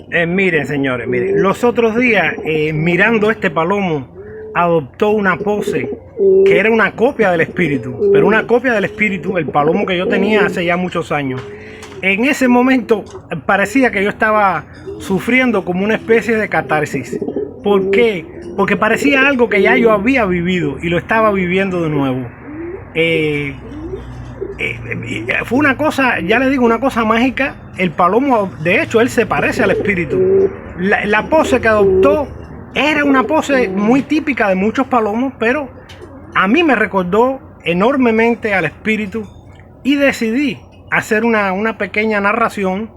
Miren, señores, miren, los otros días, mirando este palomo, adoptó una pose que era una copia del espíritu, pero una copia del espíritu, el palomo que yo tenía hace ya muchos años. En ese momento parecía que yo estaba sufriendo como una especie de catarsis. ¿Por qué? Porque parecía algo que ya yo había vivido y lo estaba viviendo de nuevo. Fue una cosa, ya le digo, una cosa mágica. El palomo, de hecho, él se parece al espíritu. La pose que adoptó era una pose muy típica de muchos palomos, pero a mí me recordó enormemente al espíritu y decidí hacer una pequeña narración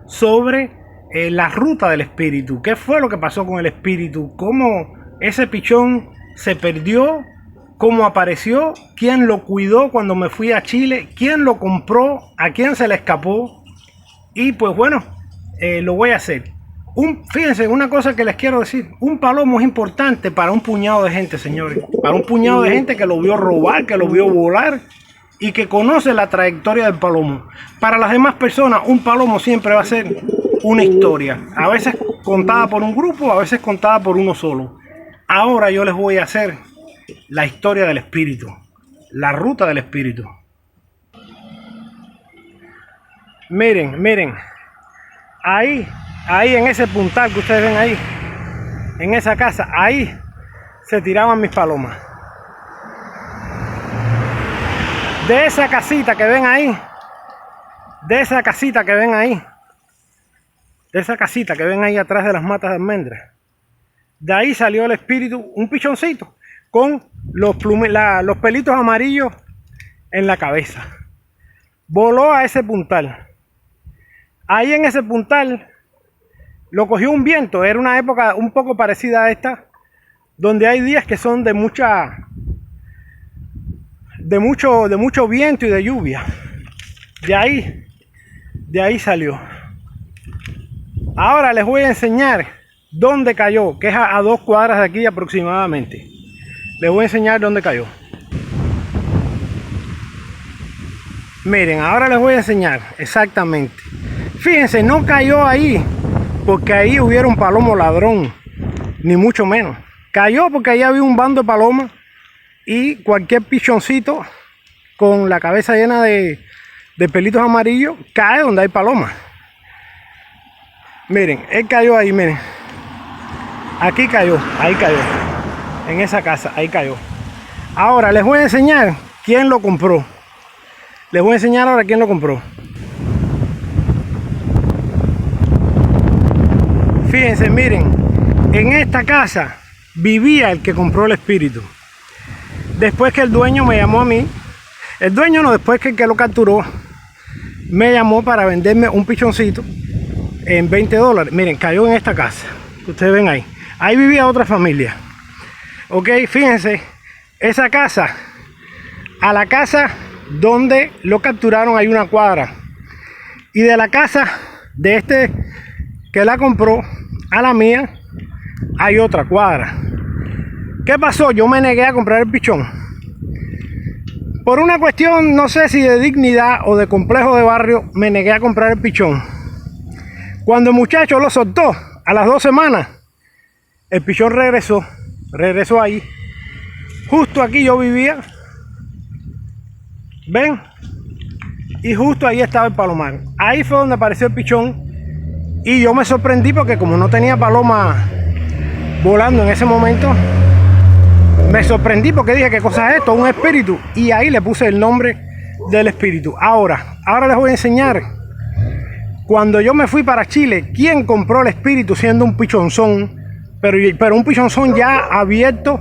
sobre la ruta del espíritu. ¿Qué fue lo que pasó con el espíritu? ¿Cómo ese pichón se perdió? ¿Cómo apareció? ¿Quién lo cuidó cuando me fui a Chile? ¿Quién lo compró? ¿A quién se le escapó? Y pues bueno, lo voy a hacer. Fíjense, una cosa que les quiero decir. Un palomo es importante para un puñado de gente, señores. Para un puñado de gente que lo vio robar, que lo vio volar y que conoce la trayectoria del palomo. Para las demás personas, un palomo siempre va a ser una historia. A veces contada por un grupo, a veces contada por uno solo. Ahora yo les voy a hacer la historia del espíritu, la ruta del espíritu. Miren, miren, ahí en ese puntal que ustedes ven ahí, en esa casa, ahí se tiraban mis palomas. De esa casita que ven ahí, de esa casita que ven ahí, de esa casita que ven ahí atrás de las matas de almendras, de ahí salió el espíritu, un pichoncito con los pelitos amarillos en la cabeza. Voló a ese puntal. Ahí en ese puntal lo cogió un viento. Era una época un poco parecida a esta, donde hay días que son de mucho viento y de lluvia. De ahí salió. Ahora les voy a enseñar dónde cayó, que es a 2 cuadras de aquí aproximadamente. Les voy a enseñar dónde cayó. Miren, ahora les voy a enseñar exactamente. Fíjense, no cayó ahí porque ahí hubiera un palomo ladrón, ni mucho menos. Cayó porque ahí había un bando de palomas y cualquier pichoncito con la cabeza llena de pelitos amarillos cae donde hay palomas. Miren, él cayó ahí, miren. Aquí cayó, ahí cayó. En esa casa, ahí cayó. Ahora les voy a enseñar quién lo compró. Les voy a enseñar ahora quién lo compró. Fíjense, miren, en esta casa vivía el que compró el espíritu. Después que el dueño me llamó a mí, el dueño no, después que el que lo capturó, me llamó para venderme un pichoncito en $20. Miren, cayó en esta casa, ustedes ven ahí. Ahí vivía otra familia. Ok, fíjense, esa casa, a la casa donde lo capturaron hay una cuadra. Y de la casa de este que la compró a la mía hay otra cuadra. ¿Qué pasó? Yo me negué a comprar el pichón. Por una cuestión, no sé si de dignidad o de complejo de barrio, me negué a comprar el pichón. Cuando el muchacho lo soltó, a las 2 semanas, el pichón regresó ahí. Justo aquí yo vivía. ¿Ven? Y justo ahí estaba el palomar. Ahí fue donde apareció el pichón. Y yo me sorprendí porque como no tenía paloma volando en ese momento, me sorprendí porque dije, ¿qué cosa es esto? Un espíritu. Y ahí le puse el nombre del espíritu. Ahora les voy a enseñar. Cuando yo me fui para Chile, ¿quién compró el espíritu siendo un pichonzón? Pero un pichonzón ya abierto,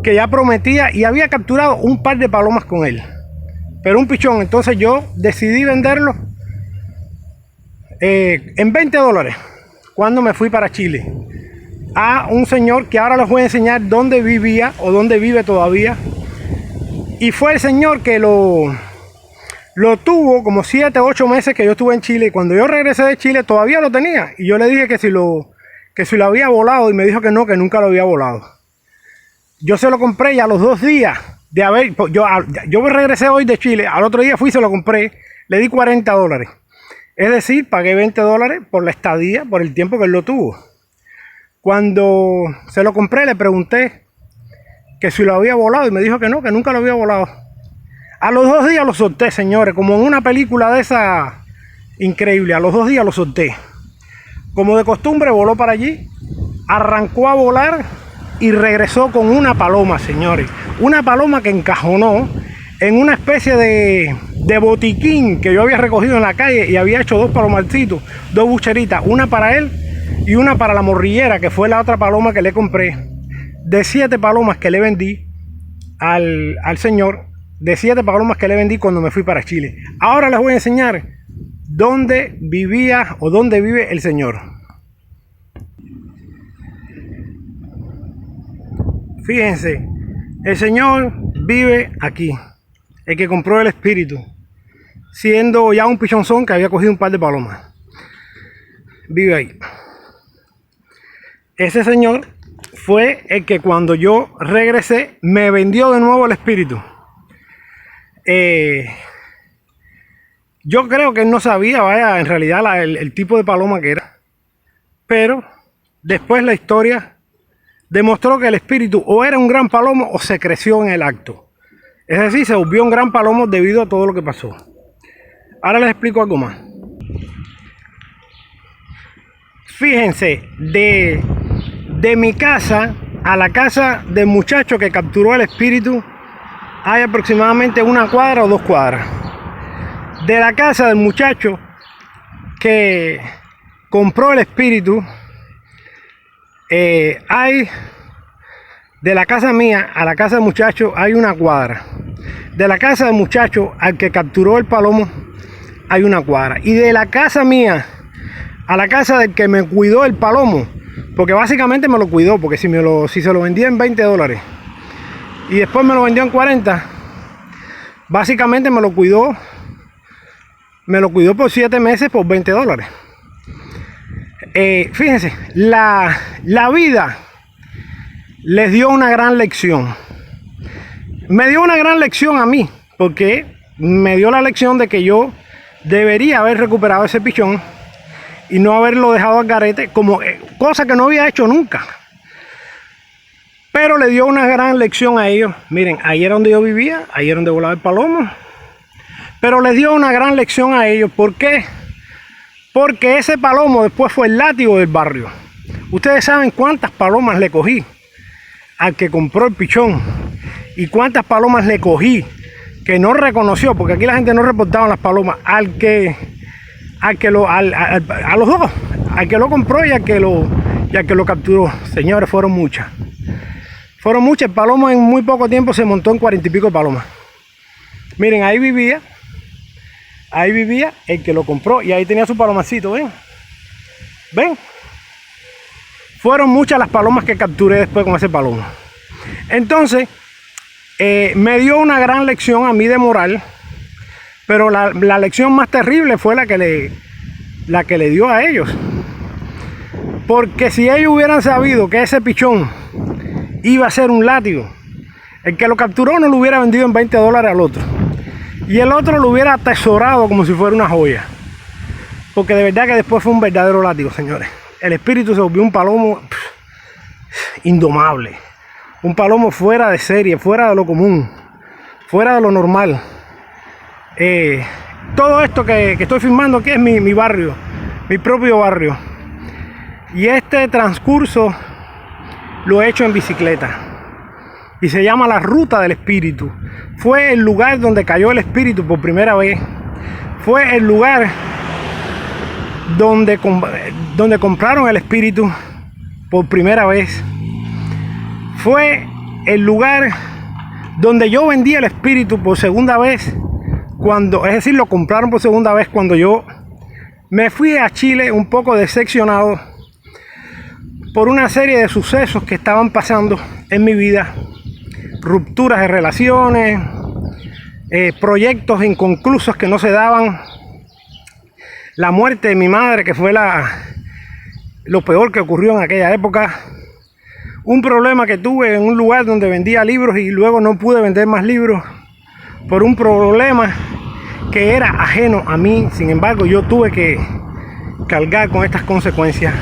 que ya prometía y había capturado un par de palomas con él. Pero un pichón, entonces yo decidí venderlo en $20 cuando me fui para Chile a un señor que ahora les voy a enseñar dónde vivía o dónde vive todavía. Y fue el señor que lo tuvo como 7 o 8 meses que yo estuve en Chile. Y cuando yo regresé de Chile todavía lo tenía. Y yo le dije que si lo había volado, y me dijo que no, que nunca lo había volado. Yo se lo compré y a los 2 días de haber, yo regresé hoy de Chile, al otro día fui y se lo compré, le di $40. Es decir, pagué $20 por la estadía, por el tiempo que él lo tuvo. Cuando se lo compré, le pregunté que si lo había volado y me dijo que no, que nunca lo había volado. A los 2 días lo solté, señores, como en una película de esa increíble. A los 2 días lo solté. Como de costumbre, voló para allí, arrancó a volar y regresó con una paloma, señores. Una paloma que encajonó en una especie de botiquín que yo había recogido en la calle y había hecho 2 palomarcitos, 2 bucheritas, una para él y una para la morrillera, que fue la otra paloma que le compré, de 7 palomas que le vendí al señor, de 7 palomas que le vendí cuando me fui para Chile. Ahora les voy a enseñar dónde vivía o dónde vive el señor. Fíjense, el señor vive aquí, el que compró el espíritu, siendo ya un pichonzón que había cogido un par de palomas. Vive ahí. Ese señor fue el que cuando yo regresé me vendió de nuevo el espíritu. Yo creo que él no sabía, vaya, en realidad el tipo de paloma que era. Pero después la historia demostró que el espíritu o era un gran palomo o se creció en el acto. Es decir, se volvió un gran palomo debido a todo lo que pasó. Ahora les explico algo más. Fíjense, de mi casa a la casa del muchacho que capturó el espíritu hay aproximadamente 1 cuadra o 2 cuadras. De la casa del muchacho que compró el espíritu hay, de la casa mía a la casa del muchacho hay 1 cuadra. De la casa del muchacho al que capturó el palomo hay 1 cuadra. Y de la casa mía a la casa del que me cuidó el palomo, porque básicamente me lo cuidó, porque si se lo vendía en $20 y después me lo vendió en 40, básicamente me lo cuidó por 7 meses por $20. Fíjense, la vida les dio una gran lección. Me dio una gran lección a mí, porque me dio la lección de que yo debería haber recuperado ese pichón y no haberlo dejado al garete, como cosa que no había hecho nunca. Pero le dio una gran lección a ellos. Miren, ahí era donde yo vivía, ahí era donde volaba el palomo. Pero les dio una gran lección a ellos. ¿Por qué? Porque ese palomo después fue el látigo del barrio. Ustedes saben cuántas palomas le cogí al que compró el pichón y cuántas palomas le cogí que no reconoció, porque aquí la gente no reportaba las palomas, a los dos, al que lo compró y al que lo capturó. Señores, fueron muchas. Fueron muchas. El palomo en muy poco tiempo se montó en 40 y pico de palomas. Miren, ahí vivía el que lo compró y ahí tenía su palomacito, ¿ven? ¿Ven? Fueron muchas las palomas que capturé después con ese palomo. Entonces, me dio una gran lección a mí de moral, pero la lección más terrible fue la que le dio a ellos. Porque si ellos hubieran sabido que ese pichón iba a ser un látigo, el que lo capturó no lo hubiera vendido en $20 al otro. Y el otro lo hubiera atesorado como si fuera una joya. Porque de verdad que después fue un verdadero látigo, señores. El espíritu se volvió un palomo indomable. Un palomo fuera de serie, fuera de lo común, fuera de lo normal. Todo esto que estoy filmando aquí es mi barrio, mi propio barrio. Y este transcurso lo he hecho en bicicleta. Y se llama la Ruta del Espíritu. Fue el lugar donde cayó el espíritu por primera vez. Fue el lugar donde compraron el espíritu por primera vez. Fue el lugar donde yo vendí el espíritu por segunda vez. Es decir, lo compraron por segunda vez cuando yo me fui a Chile un poco decepcionado por una serie de sucesos que estaban pasando en mi vida. Rupturas de relaciones, proyectos inconclusos que no se daban, la muerte de mi madre, que fue lo peor que ocurrió en aquella época, un problema que tuve en un lugar donde vendía libros y luego no pude vender más libros por un problema que era ajeno a mí. Sin embargo, yo tuve que cargar con estas consecuencias.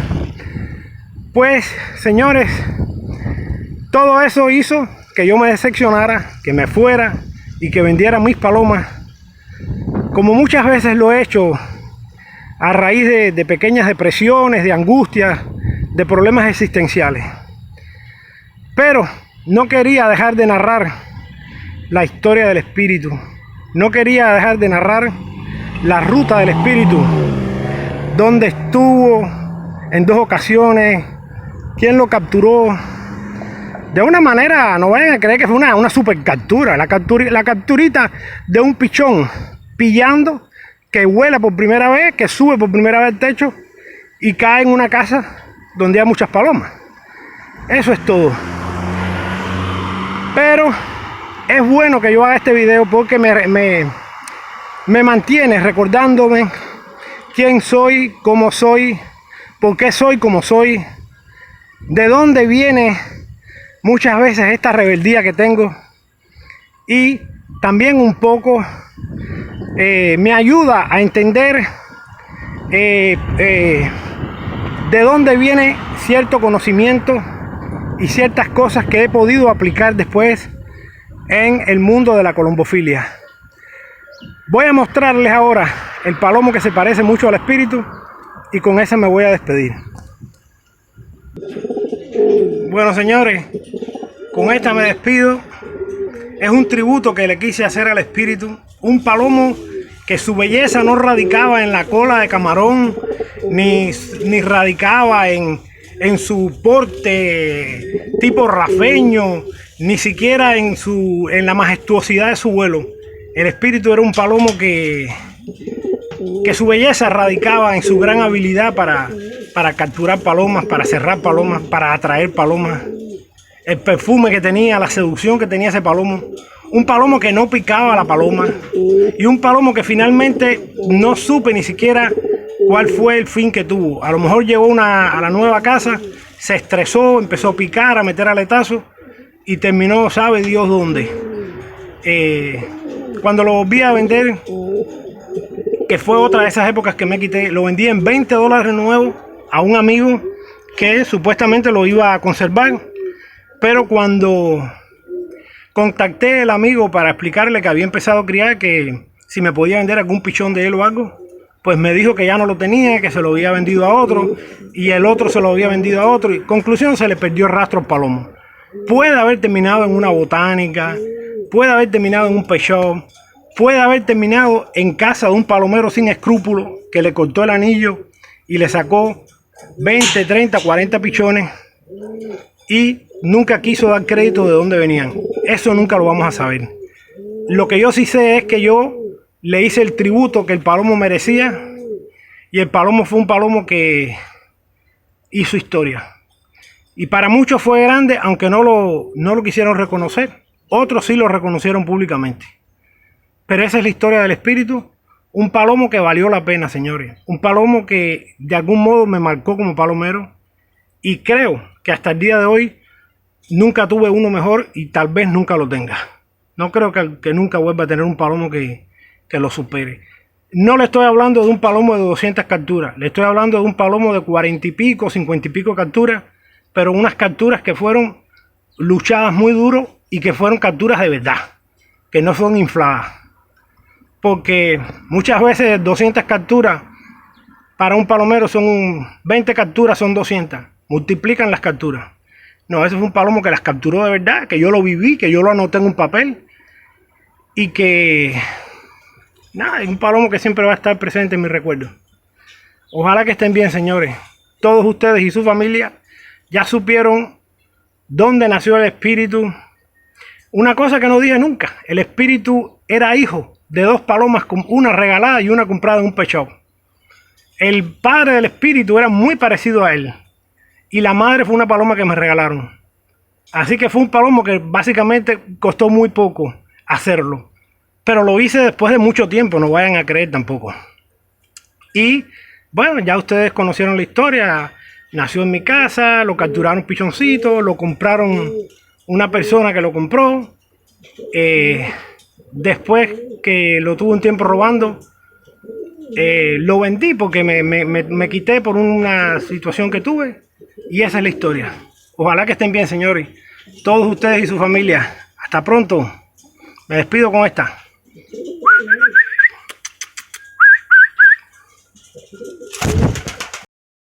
Pues, señores, todo eso hizo que yo me decepcionara, que me fuera y que vendiera mis palomas, como muchas veces lo he hecho, a raíz de pequeñas depresiones, de angustias, de problemas existenciales. Pero no quería dejar de narrar la historia del espíritu. No quería dejar de narrar la ruta del espíritu, donde estuvo en 2 ocasiones, quién lo capturó. De una manera, no vayan a creer que fue una super captura. La capturita de un pichón pillando, que vuela por primera vez, que sube por primera vez al techo y cae en una casa donde hay muchas palomas. Eso es todo. Pero es bueno que yo haga este video porque me mantiene recordándome quién soy, cómo soy, por qué soy como soy, de dónde viene muchas veces esta rebeldía que tengo, y también un poco me ayuda a entender de dónde viene cierto conocimiento y ciertas cosas que he podido aplicar después en el mundo de la colombofilia. Voy a mostrarles ahora el palomo que se parece mucho al espíritu y con ese me voy a despedir. Bueno, señores, con esta me despido. Es un tributo que le quise hacer al espíritu. Un palomo que su belleza no radicaba en la cola de camarón, ni radicaba en su porte tipo rafeño, ni siquiera en la majestuosidad de su vuelo. El espíritu era un palomo que su belleza radicaba en su gran habilidad para capturar palomas, para cerrar palomas, para atraer palomas. El perfume que tenía, la seducción que tenía ese palomo. Un palomo que no picaba a la paloma. Y un palomo que finalmente no supe ni siquiera cuál fue el fin que tuvo. A lo mejor llegó a la nueva casa, se estresó, empezó a picar, a meter aletazos y terminó, sabe Dios dónde. Cuando lo volví a vender, que fue otra de esas épocas que me quité, lo vendí en $20 nuevos a un amigo que supuestamente lo iba a conservar. Pero cuando contacté al amigo para explicarle que había empezado a criar, que si me podía vender algún pichón de él o algo, pues me dijo que ya no lo tenía, que se lo había vendido a otro, y el otro se lo había vendido a otro, y conclusión, se le perdió el rastro al palomo. Puede haber terminado en una botánica, puede haber terminado en un pet shop, puede haber terminado en casa de un palomero sin escrúpulos que le cortó el anillo y le sacó 20, 30, 40 pichones y nunca quiso dar crédito de dónde venían. Eso nunca lo vamos a saber. Lo que yo sí sé es que yo le hice el tributo que el palomo merecía, y el palomo fue un palomo que hizo historia. Y para muchos fue grande, aunque no lo quisieron reconocer. Otros sí lo reconocieron públicamente. Pero esa es la historia del espíritu. Un palomo que valió la pena, señores. Un palomo que de algún modo me marcó como palomero. Y creo que hasta el día de hoy nunca tuve uno mejor y tal vez nunca lo tenga. No creo que nunca vuelva a tener un palomo que lo supere. No le estoy hablando de un palomo de 200 capturas. Le estoy hablando de un palomo de 40 y pico, 50 y pico capturas. Pero unas capturas que fueron luchadas muy duro y que fueron capturas de verdad. Que no fueron infladas. Porque muchas veces 200 capturas para un palomero son 20 capturas, son 200. Multiplican las capturas. No, ese fue un palomo que las capturó de verdad, que yo lo viví, que yo lo anoté en un papel. Y que, nada, es un palomo que siempre va a estar presente en mi recuerdo. Ojalá que estén bien, señores. Todos ustedes y su familia ya supieron dónde nació el espíritu. Una cosa que no dije nunca, el espíritu era hijo de 2 palomas, una regalada y una comprada en un pet shop. El padre del espíritu era muy parecido a él. Y la madre fue una paloma que me regalaron. Así que fue un palomo que básicamente costó muy poco hacerlo. Pero lo hice después de mucho tiempo, no vayan a creer tampoco. Y bueno, ya ustedes conocieron la historia. Nació en mi casa, lo capturaron pichoncito, lo compraron una persona que lo compró. Después que lo tuve un tiempo robando, lo vendí porque me quité por una situación que tuve. Y esa es la historia. Ojalá que estén bien, señores. Todos ustedes y su familia. Hasta pronto. Me despido con esta.